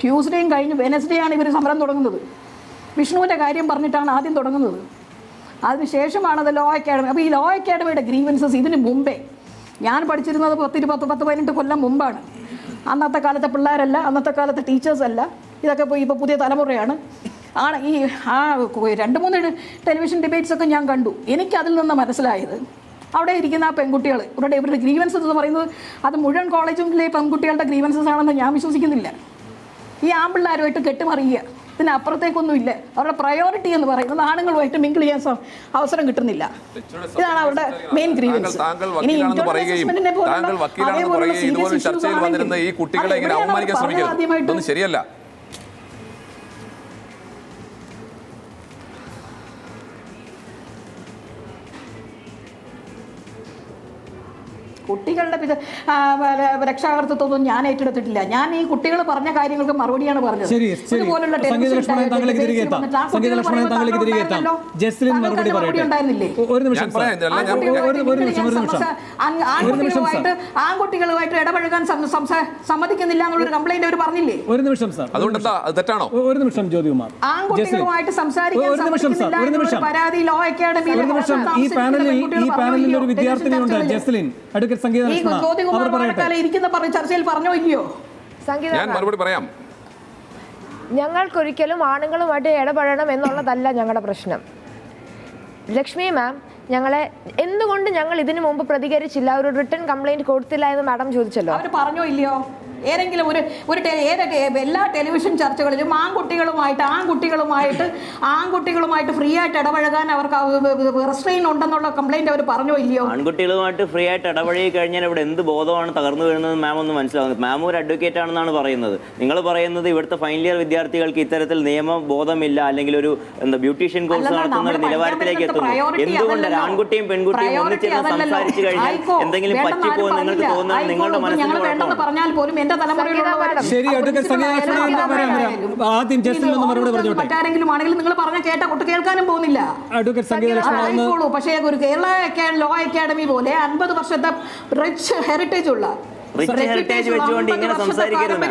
ട്യൂസ്ഡേയും കഴിഞ്ഞ് വെനസ്ഡേ ആണ് ഇവർ സമരം തുടങ്ങുന്നത്. വിഷ്ണുവിൻ്റെ കാര്യം പറഞ്ഞിട്ടാണ് ആദ്യം തുടങ്ങുന്നത്. അതിനുശേഷമാണത് ലോ അക്കാഡമി. അപ്പോൾ ഈ ലോ അക്കാഡമിയുടെ ഗ്രീവൻസസ് ഇതിന് മുമ്പേ, ഞാൻ പഠിച്ചിരുന്നത് 10-15 കൊല്ലം മുമ്പാണ്. അന്നത്തെ കാലത്തെ പിള്ളേരല്ല, അന്നത്തെ കാലത്തെ ടീച്ചേഴ്സല്ല, ഇതൊക്കെ ഇപ്പോൾ പുതിയ തലമുറയാണ്. ഈ 2-3 ടെലിവിഷൻ ഡിബേറ്റ്സൊക്കെ ഞാൻ കണ്ടു. എനിക്കതിൽ നിന്ന് മനസ്സിലായത് അവിടെ ഇരിക്കുന്ന ആ പെൺകുട്ടികൾ ഇവരുടെ ഗ്രീവൻസസ് എന്ന് പറയുന്നത് അത് മുഴുവൻ കോളേജിലെ പെൺകുട്ടികളുടെ ഗ്രീവൻസസ് ആണെന്ന് ഞാൻ വിശ്വസിക്കുന്നില്ല. ഈ ആൺപിള്ളേരുമായിട്ട് കെട്ടുമറിയുക, ഇതിനപ്പുറത്തേക്കൊന്നുമില്ല. അവരുടെ പ്രയോറിറ്റി എന്ന് പറയുന്നത് ആണുങ്ങളുമായിട്ട് മിങ്കിൾ ചെയ്യാൻ അവസരം കിട്ടുന്നില്ല. ഇതാണ് അവരുടെ മെയിൻ ഗ്രീവൻസ്. ശരിയല്ല. കുട്ടികളുടെ രക്ഷാകർത്തൃത്വം ഞാൻ ഏറ്റെടുത്തിട്ടില്ല. ഞാൻ ഈ കുട്ടികൾ പറഞ്ഞ കാര്യങ്ങൾക്ക് മറുപടിയാണ് പറഞ്ഞത്. ഇതുപോലുള്ള ആൺകുട്ടികളുമായിട്ട് ഇടപഴകാൻ സമ്മതിക്കുന്നില്ല എന്നുള്ളൊരു കംപ്ലൈന്റ് അവർ പറഞ്ഞില്ലേ? ആൺകുട്ടികളുമായിട്ട് സംസാരിക്കാൻ പരാതി ലോ അക്കാഡമിയിൽ ചർച്ചയിൽ പറഞ്ഞോ ഇല്ലയോ? ഞാൻ മറുപടി പറയാം. ഞങ്ങൾക്കൊരിക്കലും ആണുങ്ങളുമായിട്ട് ഇടപെടണം എന്നുള്ളതല്ല ഞങ്ങളുടെ പ്രശ്നം. ലക്ഷ്മി മാം, എന്തുകൊണ്ട് ഞങ്ങൾ ഇതിനു മുമ്പ് പ്രതികരിച്ചില്ല, ഒരു റിട്ടൺ കംപ്ലൈന്റ് കൊടുത്തില്ല എന്ന് മാഡം ചോദിച്ചല്ലോ. അവർ പറഞ്ഞോ ഇല്ലയോ? ഏതെങ്കിലും എല്ലാ ടെലിവിഷൻ ചർച്ചകളിലും ആൺകുട്ടികളുമായിട്ട് ഫ്രീ ആയിട്ട് ഇടപഴകാൻ അവർക്ക് റെസ്ട്രെയിൻ ഉണ്ടെന്നുള്ള കംപ്ലൈന്റ് അവർ പറഞ്ഞോ ഇല്ലയോ? ആൺകുട്ടികളുമായിട്ട് ഫ്രീ ആയിട്ട് ഇടപഴകി കഴിഞ്ഞാൽ ഇവിടെ എന്ത് ബോധമാണ് തകർന്നു വീഴുന്നത് മാം ഒന്ന് മനസ്സിലാവുന്നത്. മാം ഒരു അഡ്വക്കേറ്റ് ആണെന്നാണ് പറയുന്നത്. നിങ്ങൾ പറയുന്നത് ഇവിടുത്തെ ഫൈനൽ ഇയർ വിദ്യാർത്ഥികൾക്ക് ഇത്തരത്തിൽ നിയമബോധമില്ല, അല്ലെങ്കിൽ ഒരു ബ്യൂട്ടീഷ്യൻ കോഴ്സ് നടത്തുന്ന ഒരു നിലവാരത്തിലേക്ക് എത്തുന്നു. എന്തുകൊണ്ട് ആൺകുട്ടിയും പെൺകുട്ടിയും ഒന്നിച്ചിരുന്ന് സംസാരിച്ചു കഴിഞ്ഞാൽ എന്തെങ്കിലും പറ്റിപ്പോകും നിങ്ങൾക്ക് തോന്നുന്നത് നിങ്ങളുടെ മനസ്സിൽ പറഞ്ഞാൽ പോലും മറ്റാരെങ്കിലും ആണെങ്കിലും നിങ്ങൾ പറഞ്ഞ കേൾക്കാനും പോകുന്നില്ല. പക്ഷേ ഒരു കേരള ലോ അക്കാഡമി പോലെ 50 വർഷത്തെ റിച്ച് ഹെറിറ്റേജ് ഉള്ള ഹെറിറ്റേജ് വെച്ചുകൊണ്ട് ഇങ്ങനെ സംസാരിക്കരുത്.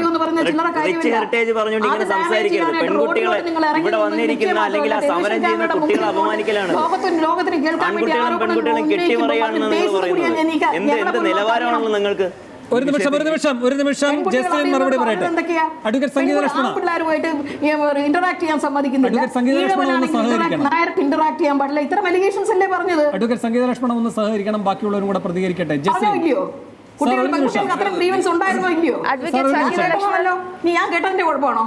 ഹെറിറ്റേജ് പറഞ്ഞുകൊണ്ട് ഇങ്ങനെ സംസാരിക്കരുത്. പെൺകുട്ടികളെ ഇവിടെ വന്നിരിക്കുന്ന അല്ലെങ്കിൽ ആ സമരം ചെയ്യുന്ന കുട്ടികളെ അപമാനിക്കലാണ്. ആൺകുട്ടികളും പെൺകുട്ടികളും കെട്ടിമറിയാണെന്ന് നിങ്ങൾ പറയുന്നത് എന്ത് നിലവാരമാണല്ലോ നിങ്ങൾക്ക്? ഒരു നിമിഷം ജസ്റ്റിൻ മറുപടി പറയട്ടെ. അഡ്വക്കേറ്റ് സംഗീത ലക്ഷ്മണ ഇന്ററാക്ട് ചെയ്യാൻ സമ്മതിക്കുന്നില്ല. ഇന്ററാക്ട് ചെയ്യാൻ പാടില്ല. ഇത്തരം അലിഗേഷൻസ് അല്ലേ പറഞ്ഞത്? അഡ്വക്കേറ്റ് സംഗീത ലക്ഷ്മണ ഒന്ന് സഹകരിക്കണം, ബാക്കിയുള്ളവരും കൂടെ പ്രതികരിക്കട്ടെ. ജസ്റ്റിൻ ഞാൻ കേട്ടതിന്റെ കുഴപ്പമാണോ?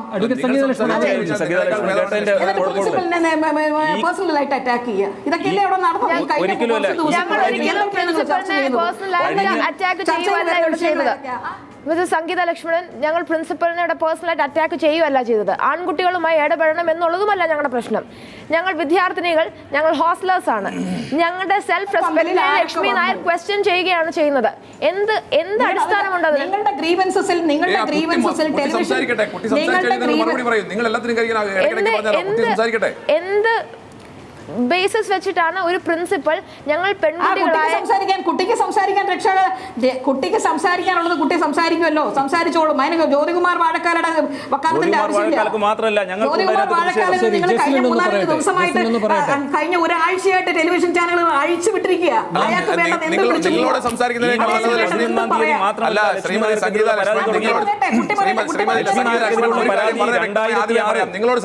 പേഴ്സണലായിട്ട് അറ്റാക്ക് ചെയ്യുക, ഇതൊക്കെയല്ലേ അവിടെ നടന്നത്? സംഗീത ലക്ഷ്മണൻ, ഞങ്ങൾ പ്രിൻസിപ്പലിനെ പേഴ്സണലായിട്ട് അറ്റാക്ക് ചെയ്യുകയല്ല ചെയ്തത്. ആൺകുട്ടികളുമായി ഇടപെടണം എന്നുള്ളതുമല്ല ഞങ്ങളുടെ പ്രശ്നം. ഞങ്ങൾ വിദ്യാർത്ഥിനികൾ, ഞങ്ങൾ ഹോസ്റ്റലേഴ്സ് ആണ്. ഞങ്ങളുടെ self respect Lakshmi Nair question ചെയ്യുകയാണ് ചെയ്യുന്നത്. എന്ത് അടിസ്ഥാനമുണ്ടത്? എന്ത് ബേസിസ് വെച്ചിട്ടാണ് ഒരു പ്രിൻസിപ്പൽ ഞങ്ങൾ പെൺകുട്ടികളായ കുട്ടിക്ക് സംസാരിക്കാനുള്ളത് കുട്ടി സംസാരിക്കുമല്ലോ, സംസാരിച്ചോളും. അതിന് ജ്യോതികുമാർ വാഴക്കാലയുടെ വക്കാലത്തിന്റെ ആവശ്യമില്ല. ജ്യോതികുമാർ വാഴക്കാലത്ത് നിങ്ങൾ കഴിഞ്ഞ 3-4 ദിവസമായിട്ട് കഴിഞ്ഞ ഒരാഴ്ചയായിട്ട് ടെലിവിഷൻ ചാനലുകൾ അഴിച്ചു വിട്ടിരിക്കുക. അയാൾക്ക് വേണ്ടത് നിങ്ങളോട്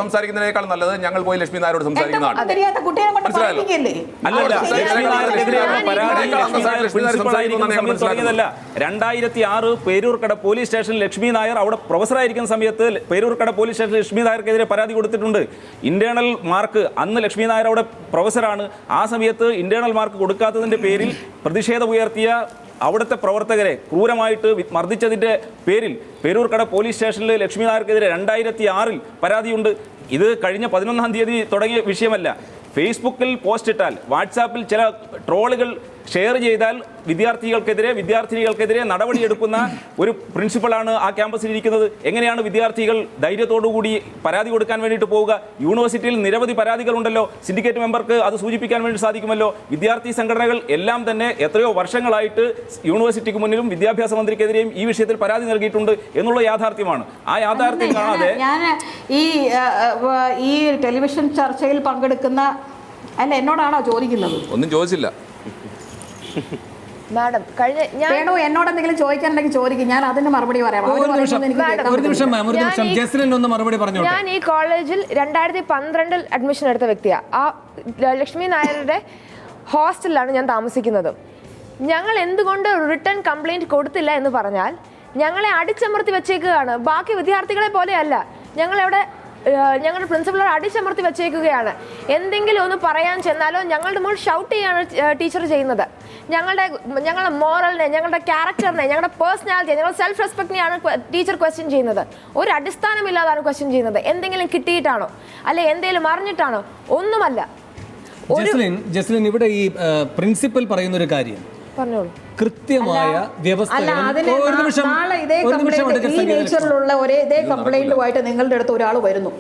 സംസാരിക്കുന്നതിനേക്കാൾ നല്ലത് ഞങ്ങൾ പോയി ലക്ഷ്മി നായരോട് സംസാരിക്കുന്നതാണ്. 2006 പേരൂർക്കട പോലീസ് സ്റ്റേഷനിൽ ലക്ഷ്മി നായർ അവിടെ പ്രൊഫസറായിരിക്കുന്ന സമയത്ത് പേരൂർക്കട പോലീസ് സ്റ്റേഷനിൽ ലക്ഷ്മി നായർക്കെതിരെ പരാതി കൊടുത്തിട്ടുണ്ട്. ഇന്റേണൽ മാർക്ക്, അന്ന് ലക്ഷ്മി നായർ അവിടെ പ്രൊഫസറാണ്, ആ സമയത്ത് ഇന്റേണൽ മാർക്ക് കൊടുക്കാത്തതിന്റെ പേരിൽ പ്രതിഷേധമുയർത്തിയ അവിടുത്തെ പ്രവർത്തകരെ ക്രൂരമായിട്ട് മർദ്ദിച്ചതിന്റെ പേരിൽ പേരൂർക്കട പോലീസ് സ്റ്റേഷനിൽ ലക്ഷ്മി നായർക്കെതിരെ 2006 പരാതിയുണ്ട്. ഇത് കഴിഞ്ഞ 11-ാം തീയതി തുടങ്ങിയ വിഷയമല്ല. ഫേസ്ബുക്കിൽ പോസ്റ്റ് ഇട്ടാൽ, വാട്സാപ്പിൽ ചില ട്രോളുകൾ ഷെയർ ചെയ്താൽ വിദ്യാർത്ഥിനികൾക്കെതിരെ നടപടിയെടുക്കുന്ന ഒരു പ്രിൻസിപ്പളാണ് ആ ക്യാമ്പസിൽ ഇരിക്കുന്നത്. എങ്ങനെയാണ് വിദ്യാർത്ഥികൾ ധൈര്യത്തോടുകൂടി പരാതി കൊടുക്കാൻ വേണ്ടിയിട്ട് പോവുക? യൂണിവേഴ്സിറ്റിയിൽ നിരവധി പരാതികളുണ്ടല്ലോ, സിൻഡിക്കേറ്റ് മെമ്പർക്ക് അത് സൂചിപ്പിക്കാൻ വേണ്ടി സാധിക്കുമല്ലോ. വിദ്യാർത്ഥി സംഘടനകൾ എല്ലാം തന്നെ എത്രയോ വർഷങ്ങളായിട്ട് യൂണിവേഴ്സിറ്റിക്ക് മുന്നിലും വിദ്യാഭ്യാസ മന്ത്രിക്കെതിരെയും ഈ വിഷയത്തിൽ പരാതി നൽകിയിട്ടുണ്ട് എന്നുള്ള യാഥാർത്ഥ്യമാണ്. ആ യാഥാർത്ഥ്യം കാണാതെ ഞാൻ ഈ ടെലിവിഷൻ ചർച്ചയിൽ പങ്കെടുക്കുന്ന എന്നോടാണോ ചോദിക്കുന്നത്? ഒന്നും ചോദിച്ചില്ല മാഡം. വേണോ എന്നോട് എന്തെങ്കിലും ചോദിക്കാനുണ്ടെങ്കിൽ ചോദിക്കും, ഞാൻ അതിന് മറുപടി പറയാം. ഞാൻ ഈ കോളേജിൽ 2012 അഡ്മിഷൻ എടുത്ത വ്യക്തിയാണ്. ആ ലക്ഷ്മി നായരുടെ ഹോസ്റ്റലിലാണ് ഞാൻ താമസിക്കുന്നത്. ഞങ്ങൾ എന്തുകൊണ്ട് റിട്ടേൺ കംപ്ലൈന്റ് കൊടുത്തില്ല എന്ന് പറഞ്ഞാൽ ഞങ്ങളെ അടിച്ചമർത്തി വെച്ചേക്കുകയാണ്. ബാക്കി വിദ്യാർത്ഥികളെ പോലെയല്ല, ഞങ്ങളുടെ പ്രിൻസിപ്പളോട് അടിച്ചമർത്തി വെച്ചേക്കുകയാണ്. എന്തെങ്കിലും ഒന്ന് പറയാൻ ചെന്നാലോ ഞങ്ങളുടെ മുകളിൽ ഷൗട്ട് ചെയ്യാണ് ടീച്ചർ ചെയ്യുന്നത്. ഞങ്ങളുടെ മോറലിനെ, ഞങ്ങളുടെ ക്യാരക്ടറിനെ, ഞങ്ങളുടെ പേഴ്സണാലിറ്റിയെ, ഞങ്ങളുടെ സെൽഫ് റെസ്പെക്റ്റിനെയാണ് ടീച്ചർ ക്വസ്റ്റ്യൻ ചെയ്യുന്നത്. ഒരു അടിസ്ഥാനമില്ലാതാണ് ക്വസ്റ്റ്യൻ ചെയ്യുന്നത്. എന്തെങ്കിലും കിട്ടിയിട്ടാണോ അല്ലെ എന്തെങ്കിലും അറിഞ്ഞിട്ടാണോ? ഒന്നുമല്ല. ജസ്ലിൻ, ഇവിടെ ഈ പ്രിൻസിപ്പൽ പറയുന്ന ഒരു കാര്യം കൃത്യമായ ഇതേ കംപ്ലൈന്റുമായിട്ട് നിങ്ങളുടെ അടുത്ത് ഒരാൾ വരുന്നു.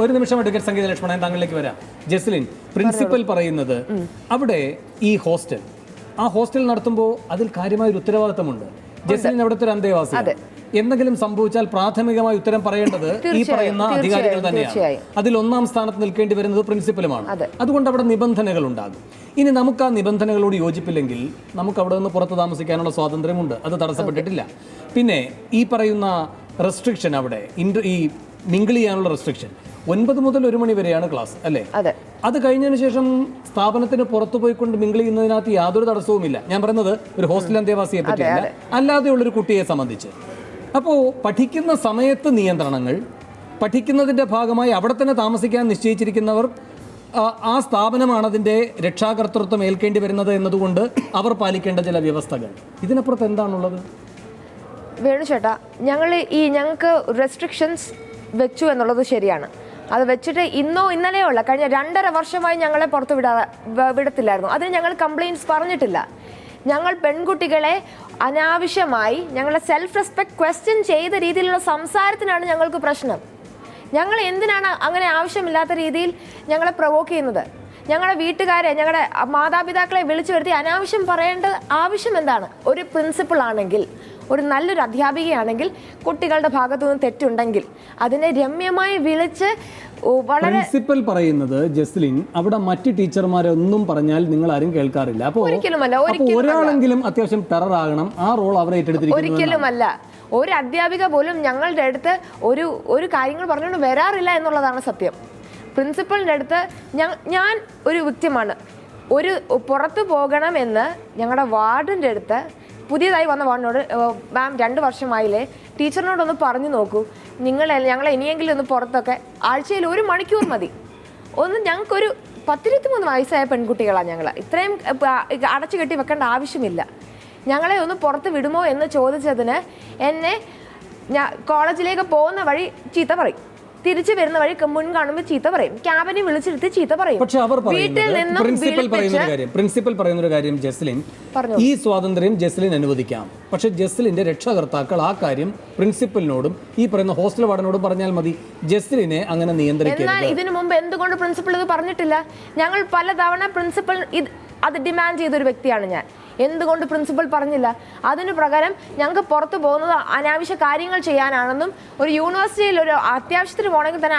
ഒരു നിമിഷം അഡ്വക്കേറ്റ് സംഗീത ലക്ഷ്മണൻ താങ്കളിലേക്ക് വരാം. ജസ്ലിൻ, പ്രിൻസിപ്പൽ പറയുന്നത് അവിടെ ഈ ആ ഹോസ്റ്റൽ നടത്തുമ്പോൾ അതിൽ കാര്യമായ ഒരു ഉത്തരവാദിത്തമുണ്ട്. ജസ്ലിൻ അവിടുത്തെ ഒരു അന്തേവാസിയാണ്. എന്തെങ്കിലും സംഭവിച്ചാൽ പ്രാഥമികമായി ഉത്തരം പറയേണ്ടത് ഈ പറയുന്ന അധികാരികൾ തന്നെയാണ്. അതിൽ ഒന്നാം സ്ഥാനത്ത് നിൽക്കേണ്ടി വരുന്നത് പ്രിൻസിപ്പലുമാണ്. അതുകൊണ്ട് അവിടെ നിബന്ധനകൾ ഉണ്ടാകും. ഇനി നമുക്ക് ആ നിബന്ധനകളോട് യോജിപ്പില്ലെങ്കിൽ നമുക്ക് അവിടെ നിന്ന് പുറത്ത് താമസിക്കാനുള്ള സ്വാതന്ത്ര്യമുണ്ട്, അത് തടസ്സപ്പെട്ടിട്ടില്ല. പിന്നെ ഈ പറയുന്ന റെസ്ട്രിക്ഷൻ, അവിടെ ഈ മിങ്കിൾ ചെയ്യാനുള്ള റെസ്ട്രിക്ഷൻ 9 മുതൽ 1 മണി വരെയാണ് ക്ലാസ്, അല്ലേ? അത് കഴിഞ്ഞതിന് ശേഷം സ്ഥാപനത്തിന് പുറത്തു പോയിക്കൊണ്ട് മിങ്കിൾ ചെയ്യുന്നതിനകത്ത് യാതൊരു തടസ്സവുമില്ല. ഞാൻ പറയുന്നത് ഒരു ഹോസ്റ്റൽ അന്തേവാസിയെ പറ്റിയല്ല, അല്ലാതെയുള്ളൊരു കുട്ടിയെ സംബന്ധിച്ച്. അപ്പോൾ പഠിക്കുന്ന സമയത്ത് നിയന്ത്രണങ്ങൾ, പഠിക്കുന്നതിൻ്റെ ഭാഗമായി അവിടെ തന്നെ താമസിക്കാൻ നിശ്ചയിച്ചിരിക്കുന്നവർ ആ സ്ഥാപനമാണ് അതിൻ്റെ രക്ഷാകർതൃത്വം ഏൽക്കേണ്ടി വരുന്നത് എന്നതുകൊണ്ട് അവർ പാലിക്കേണ്ട ചില വ്യവസ്ഥകൾ. ഇതിനപ്പുറത്ത് എന്താണുള്ളത്? വേണു ചേട്ടാ, ഞങ്ങൾക്ക് റെസ്ട്രിക്ഷൻസ് വെച്ചു എന്നുള്ളത് ശരിയാണ്. അത് വെച്ചിട്ട് ഇന്നലെയോ ഉള്ള കഴിഞ്ഞ 2.5 വർഷമായി ഞങ്ങളെ പുറത്ത് വിടത്തില്ലായിരുന്നു. അതിന് ഞങ്ങൾ കംപ്ലയിൻറ്റ്സ് പറഞ്ഞിട്ടില്ല. ഞങ്ങൾ പെൺകുട്ടികളെ അനാവശ്യമായി ഞങ്ങളുടെ സെൽഫ് റെസ്പെക്ട് ക്വസ്റ്റ്യൻ ചെയ്ത രീതിയിലുള്ള സംസാരത്തിനാണ് ഞങ്ങൾക്ക് പ്രശ്നം. ഞങ്ങൾ എന്തിനാണ് അങ്ങനെ ആവശ്യമില്ലാത്ത രീതിയിൽ ഞങ്ങളെ പ്രൊവോക്ക് ചെയ്യുന്നത്? ഞങ്ങളുടെ വീട്ടുകാരെ, ഞങ്ങളുടെ മാതാപിതാക്കളെ വിളിച്ചു വരുത്തി അനാവശ്യം പറയേണ്ട ആവശ്യം എന്താണ്? ഒരു പ്രിൻസിപ്പൾ ആണെങ്കിൽ, ഒരു നല്ലൊരു അധ്യാപികയാണെങ്കിൽ, കുട്ടികളുടെ ഭാഗത്തു നിന്ന് തെറ്റുണ്ടെങ്കിൽ അതിനെ രമ്യമായി വിളിച്ച് പ്രിൻസിപ്പൽ പറയുന്നത്, ജസ്ലിൻ, അവിടെ മറ്റ് ടീച്ചർമാരൊന്നും പറഞ്ഞാൽ നിങ്ങൾ ആരും കേൾക്കാറില്ല. അപ്പോൾ ഒരാളെങ്കിലും അത്യാവശ്യം ടെറർ ആകണം, ആ റോൾ അവർ ഏറ്റെടുത്തിരിക്കുന്നു. ഒരിക്കലുമല്ല. ഒരു അധ്യാപിക പോലും ഞങ്ങളുടെ അടുത്ത് ഒരു കാര്യങ്ങൾ പറഞ്ഞുകൊണ്ട് വരാറില്ല എന്നുള്ളതാണ് സത്യം. പ്രിൻസിപ്പളിൻ്റെ അടുത്ത് ഞാൻ ഒരു വ്യക്തിമാണ്. പുറത്തു പോകണമെന്ന് ഞങ്ങളുടെ വാർഡിൻ്റെ അടുത്ത് പുതിയതായി വന്ന വാർഡിനോട്, മാം 2 വർഷമായില്ലേ, ടീച്ചറിനോടൊന്ന് പറഞ്ഞു നോക്കൂ, ഞങ്ങളെ ഇനിയെങ്കിലും ഒന്ന് പുറത്തൊക്കെ ആഴ്ചയിൽ 1 മണിക്കൂർ മതി. ഞങ്ങൾക്കൊരു 10-23 വയസ്സായ പെൺകുട്ടികളാണ് ഞങ്ങൾ. ഇത്രയും അടച്ചു കെട്ടി വെക്കേണ്ട ആവശ്യമില്ല. ഞങ്ങളെ ഒന്ന് പുറത്ത് വിടുമോ എന്ന് ചോദിച്ചതിന് എന്നെ കോളേജിലേക്ക് പോകുന്ന വഴി ചീത്ത പറയും, തിരിച്ചു വരുന്ന വഴി മുൻ കാണുമ്പോൾ ചീത്ത പറയും, ക്യാബിനെ വിളിച്ചെടുത്ത് ചീത്ത പറയും. പക്ഷെ അവർ പ്രിൻസിപ്പൽ പറയുന്ന ഒരു കാര്യം, ജസ്ലിൻ, ഈ സ്വാതന്ത്ര്യം ജസ്ലിൻ അനുവദിക്കാം. പക്ഷെ ജസ്ലിന്റെ രക്ഷകർത്താക്കൾ ആ കാര്യം പ്രിൻസിപ്പലിനോടും ഈ പറയുന്ന ഹോസ്റ്റൽ വാർഡനോടും പറഞ്ഞാൽ മതി. ജസ്ലിനെ അങ്ങനെ നിയന്ത്രിക്കരുത്. എന്നാൽ ഇതിനു മുമ്പ് എന്തുകൊണ്ട് പ്രിൻസിപ്പൽ ഇത് പറഞ്ഞിട്ടില്ല? ഞങ്ങൾ പലതവണ പ്രിൻസിപ്പൽ അത് ഡിമാൻഡ് ചെയ്തൊരു വ്യക്തിയാണ് ഞാൻ. എന്തുകൊണ്ട് പ്രിൻസിപ്പൽ പറഞ്ഞില്ല? അതിനു പ്രകാരം ഞങ്ങൾക്ക് പുറത്തു പോകുന്നത് അനാവശ്യ കാര്യങ്ങൾ ചെയ്യാനാണെന്നും, ഒരു യൂണിവേഴ്സിറ്റിയിൽ ഒരു അത്യാവശ്യത്തിന് പോകണമെങ്കിൽ തന്നെ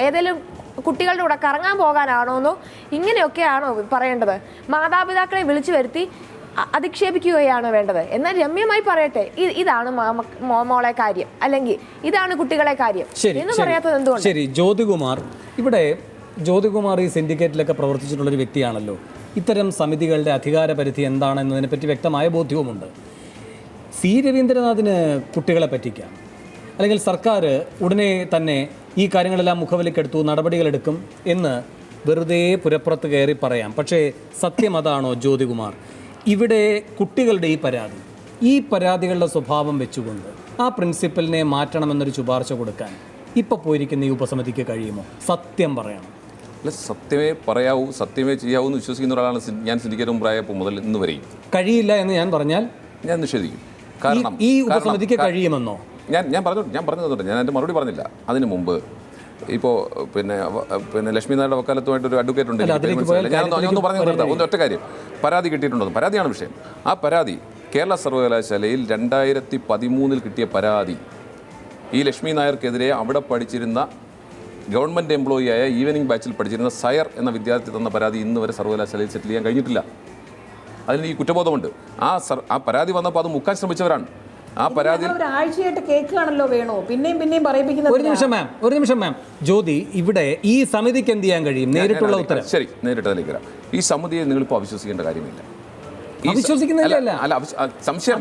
ഏതെങ്കിലും കുട്ടികളുടെ കൂടെ കറങ്ങാൻ പോകാനാണോന്നോ, ഇങ്ങനെയൊക്കെയാണോ പറയേണ്ടത്? മാതാപിതാക്കളെ വിളിച്ചു വരുത്തി അധിക്ഷേപിക്കുകയാണോ വേണ്ടത്? എന്നാൽ രമ്യമായി പറയട്ടെ, ഇതാണ് മോളെ കാര്യം, അല്ലെങ്കിൽ ഇതാണ് കുട്ടികളെ കാര്യം എന്ന് പറയാത്തത് എന്തുകൊണ്ട്? ശരി, ജ്യോതികുമാർ ഈ സിൻഡിക്കേറ്റിലൊക്കെ പ്രവർത്തിച്ചിട്ടുള്ളൊരു വ്യക്തിയാണല്ലോ. ഇത്തരം സമിതികളുടെ അധികാര പരിധി എന്താണെന്നതിനെ പറ്റി വ്യക്തമായ ബോധ്യവുമുണ്ട്. സി രവീന്ദ്രനാഥിന് കുട്ടികളെ പറ്റിക്കാം, അല്ലെങ്കിൽ സർക്കാർ ഉടനെ തന്നെ ഈ കാര്യങ്ങളെല്ലാം മുഖവിലക്കെടുത്തു നടപടികളെടുക്കും എന്ന് വെറുതെ പുരപ്പുറത്ത് കയറി പറയാം. പക്ഷേ സത്യം അതാണോ ജ്യോതികുമാർ? ഇവിടെ കുട്ടികളുടെ ഈ പരാതികളുടെ സ്വഭാവം വെച്ചുകൊണ്ട് ആ പ്രിൻസിപ്പലിനെ മാറ്റണമെന്നൊരു ശുപാർശ കൊടുക്കാൻ ഇപ്പോൾ പോയിരിക്കുന്ന ഈ ഉപസമിതിക്ക് കഴിയുമോ? സത്യം പറയണം. അല്ല, സത്യമേ പറയാവൂ, സത്യമേ ചെയ്യാവൂ എന്ന് വിശ്വസിക്കുന്ന ഒരാളാണ് ഞാൻ സിൻഡിക്കേറ്റ് മെമ്പറായപ്പോൾ മുതൽ ഇന്ന് വരെയും. കഴിയില്ല എന്ന് ഞാൻ പറഞ്ഞാൽ ഞാൻ നിഷേധിക്കും. കാരണം ഈ ഉപസമിതിക്ക് കഴിയുമെന്നോ? ഞാൻ പറഞ്ഞതുകൊണ്ട് ഞാൻ എൻ്റെ മറുപടി പറഞ്ഞില്ല. അതിന് മുമ്പ് ഇപ്പോൾ പിന്നെ ലക്ഷ്മി നായരുടെ വക്കാലത്തുമായിട്ടൊരു അഡ്വക്കേറ്റ് ഉണ്ട്. ഞാനൊന്ന് പറഞ്ഞു നിർത്താം. ഒറ്റ കാര്യം, പരാതി കിട്ടിയിട്ടുണ്ടോ? പരാതിയാണ് വിഷയം. ആ പരാതി കേരള സർവകലാശാലയിൽ 2013 കിട്ടിയ പരാതി ഈ ലക്ഷ്മി നായർക്കെതിരെ അവിടെ പഠിച്ചിരുന്ന ഗവൺമെൻറ് എംപ്ലോയിയായ ഈവനിങ് ബാച്ചിൽ പഠിച്ചിരുന്ന സയർ എന്ന വിദ്യാർത്ഥി തന്ന പരാതി ഇന്ന് വരെ സർവകലാശാലയിൽ സെറ്റിൽ ചെയ്യാൻ കഴിഞ്ഞിട്ടില്ല. അതിന് ഈ കുറ്റബോധമുണ്ട്. ആ പരാതി വന്നപ്പോൾ അത് മുക്കാൻ ശ്രമിച്ചവരാണ്. ആ പരാതി ഒരാഴ്ചയായിട്ട് കേൾക്കുകയാണല്ലോ വേണോ, പിന്നെയും പറയിപ്പിക്കുന്നത്. ഒരു നിമിഷം മാം. ജ്യോതി, ഇവിടെ ഈ സമിതിക്ക് എന്ത് ചെയ്യാൻ കഴിയും? നേരിട്ടുള്ള ഉത്തരം. ശരി, നേരിട്ട് അതിലേക്ക് വരാം. ഈ സമിതിയെ നിങ്ങളിപ്പോൾ അവിശ്വസിക്കേണ്ട കാര്യമില്ല. അവിശ്വസിക്കുന്നില്ല. സംശയം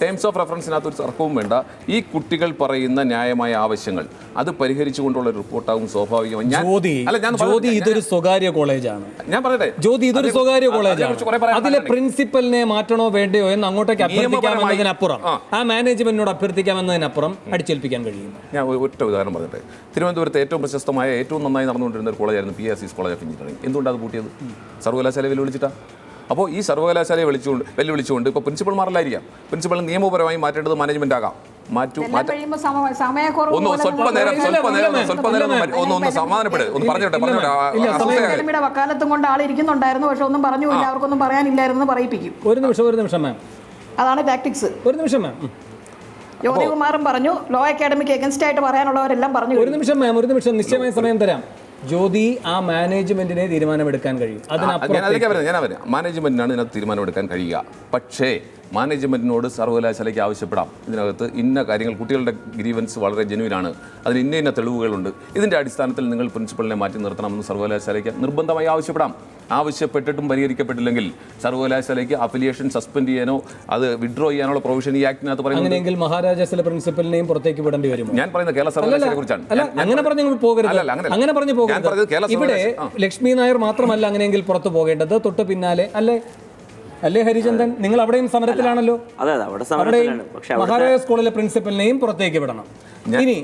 ടേംസ് ഓഫ് റെഫറൻസിനകത്ത് ഒരു തർക്കവും വേണ്ട. ഈ കുട്ടികൾ പറയുന്ന ന്യായമായ ആവശ്യങ്ങൾ അത് പരിഹരിച്ചുകൊണ്ടുള്ള റിപ്പോർട്ടാവും സ്വാഭാവികമായി. ജ്യോതി, ഇതൊരു സ്വകാര്യ കോളേജാണ്. ഞാൻ പറയട്ടെ, ജ്യോതി, ഇതൊരു സ്വകാര്യ കോളേജാണ്. അതിലെ പ്രിൻസിപ്പലിനെ മാറ്റണോ വേണ്ടയോ എന്ന് അങ്ങോട്ടേക്ക് അഭ്യർത്ഥിക്കാമെന്നതിനപ്പുറം, ആ മാനേജ്മെന്റിനോട് അഭ്യർത്ഥിക്കാമെന്നതിനപ്പുറം അടിച്ചേൽപ്പിക്കാൻ കഴിയും. ഞാൻ ഒറ്റ ഉദാഹരണം പറഞ്ഞിട്ട്, തിരുവനന്തപുരത്ത് ഏറ്റവും പ്രശസ്തമായ ഏറ്റവും നന്നായി നടന്നുകൊണ്ടിരുന്ന ഒരു കോളേജായിരുന്നു PSC കോളേജ് ഓഫ് എഞ്ചിനീയറിംഗ്. എന്തുകൊണ്ടാണ് അത് പൂട്ടിയത്? സർവകലാശാല വെല്ലുവിളിച്ചിട്ടാ. അപ്പോൾ ഈ സർവകലാശാലയെ വെല്ലുവിളിച്ചുകൊണ്ട് ഇപ്പോൾ പ്രിൻസിപ്പൾമാരല്ലായിരിക്കാം, പ്രിൻസിപ്പൾ നിയമപരമായി മാറ്റേണ്ടത് മാനേജ്മെന്റ് ആകാം. വക്കാലത്തും കൊണ്ട് ആളിരിക്കുന്നുണ്ടായിരുന്നു, പക്ഷെ ഒന്നും പറഞ്ഞില്ല, അവർക്കൊന്നും പറയാനില്ലായിരുന്നു, പറയിപ്പിക്കും. ഒരു നിമിഷം മാം. അതാണ് ടാക്ടിക്സ്. ഒരു നിമിഷം മാം. ജ്യോതികുമാറും പറഞ്ഞു, ലോ അക്കാഡമിക്ക് എഗൻസ്റ്റ് ആയിട്ട് പറയാനുള്ളവരെല്ലാം പറഞ്ഞു. ഒരു നിമിഷം മാം, ഒരു നിമിഷം, നിശ്ചയമായ സമയം തരാം. ജ്യോതി, ആ മാനേജ്മെന്റിനെ തീരുമാനമെടുക്കാൻ കഴിയും. മാനേജ്മെന്റിനാണ് ഇതിനകത്ത് തീരുമാനമെടുക്കാൻ കഴിയുക. പക്ഷേ മാനേജ്മെന്റിനോട് സർവകലാശാലയ്ക്ക് ആവശ്യപ്പെടാം, ഇതിനകത്ത് ഇന്ന കാര്യങ്ങൾ, കുട്ടികളുടെ ഗ്രീവൻസ് വളരെ ജെന്യുവിനാണ്, അതിന് ഇന്ന തെളിവുകളുണ്ട്, ഇതിൻ്റെ അടിസ്ഥാനത്തിൽ നിങ്ങൾ പ്രിൻസിപ്പലിനെ മാറ്റി നിർത്തണമെന്ന് സർവകലാശാലയ്ക്ക് നിർബന്ധമായി ആവശ്യപ്പെടാം. ആവശ്യപ്പെട്ടിട്ടും പരിഹരിക്കപ്പെട്ടില്ലെങ്കിൽ സർവകലാശാലയ്ക്ക് അഫിലിയേഷൻ സസ്പെൻഡ് ചെയ്യാനോ അത് വിഡ്രോ ചെയ്യാനുള്ള പ്രൊവിഷൻ ഈ ആക്ടിനകത്ത് പറയുന്നത്. അങ്ങനെയെങ്കിൽ മഹാരാജാസിലെ പ്രിൻസിപ്പലിനെയും പുറത്തേക്ക് വിടേണ്ടി വരും. ഞാൻ പറയുന്നത് കേരള സർവകലാശാലയെ കുറിച്ചാണ്. അങ്ങനെ പറഞ്ഞു പോകരുത്. ഇവിടെ ലക്ഷ്മി നായർ മാത്രമല്ല അങ്ങനെയെങ്കിൽ പുറത്തു പോകേണ്ടത്, തൊട്ട് പിന്നാലെ അല്ലേ ഹരിചന്ദൻ? നിങ്ങൾ അവിടെയും സമരത്തിലാണല്ലോ. അതെ, അവിടെ സമരത്തിലാണ്. പക്ഷേ മഹാരാജാസ് സ്കൂളിലെ പ്രിൻസിപ്പലിനെയും പുറത്തേക്ക് വിടണം. ഇനി